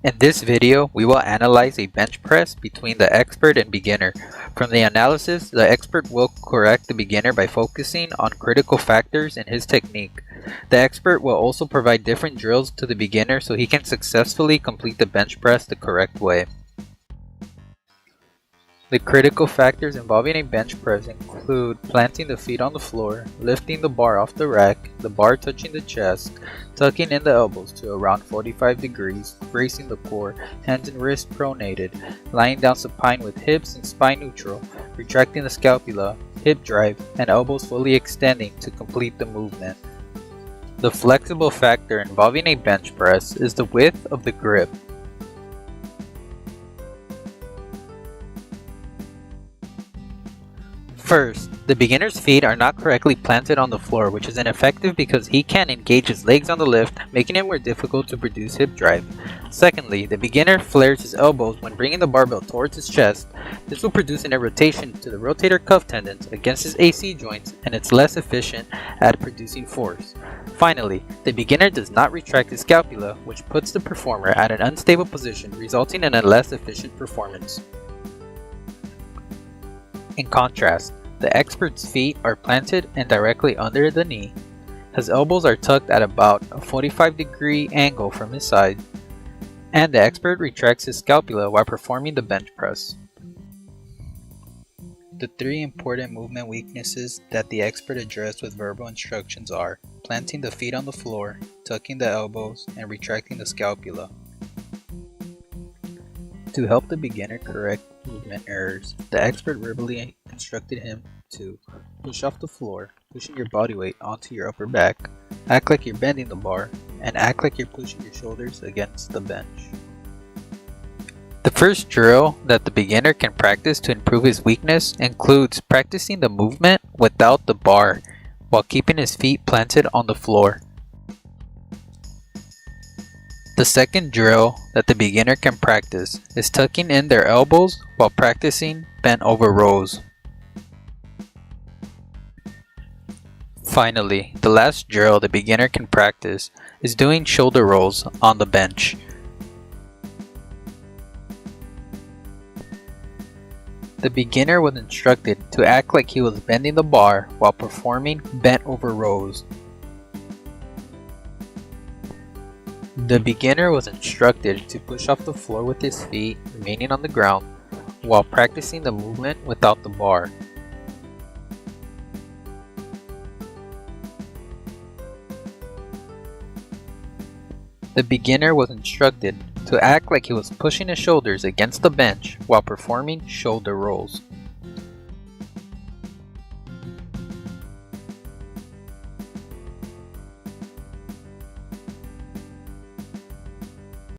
In this video, we will analyze a bench press between the expert and beginner. From the analysis, the expert will correct the beginner by focusing on critical factors in his technique. The expert will also provide different drills to the beginner so he can successfully complete the bench press the correct way. The critical factors involving a bench press include planting the feet on the floor, lifting the bar off the rack, the bar touching the chest, tucking in the elbows to around 45 degrees, bracing the core, hands and wrists pronated, lying down supine with hips and spine neutral, retracting the scapula, hip drive, and elbows fully extending to complete the movement. The flexible factor involving a bench press is the width of the grip. First, the beginner's feet are not correctly planted on the floor, which is ineffective because he can't engage his legs on the lift, making it more difficult to produce hip drive. Secondly, the beginner flares his elbows when bringing the barbell towards his chest. This will produce an irritation to the rotator cuff tendons against his AC joints, and it's less efficient at producing force. Finally, the beginner does not retract his scapula, which puts the performer at an unstable position, resulting in a less efficient performance. In contrast, the expert's feet are planted and directly under the knee. His elbows are tucked at about a 45-degree angle from his side, and the expert retracts his scapula while performing the bench press. The three important movement weaknesses that the expert addressed with verbal instructions are planting the feet on the floor, tucking the elbows, and retracting the scapula. To help the beginner correct movement errors, the expert verbally instructed him to push off the floor, pushing your body weight onto your upper back, act like you're bending the bar, and act like you're pushing your shoulders against the bench. The first drill that the beginner can practice to improve his weakness includes practicing the movement without the bar while keeping his feet planted on the floor. The second drill that the beginner can practice is tucking in their elbows while practicing bent over rows. Finally, the last drill the beginner can practice is doing shoulder rolls on the bench. The beginner was instructed to act like he was bending the bar while performing bent over rows. The beginner was instructed to push off the floor with his feet remaining on the ground while practicing the movement without the bar. The beginner was instructed to act like he was pushing his shoulders against the bench while performing shoulder rolls.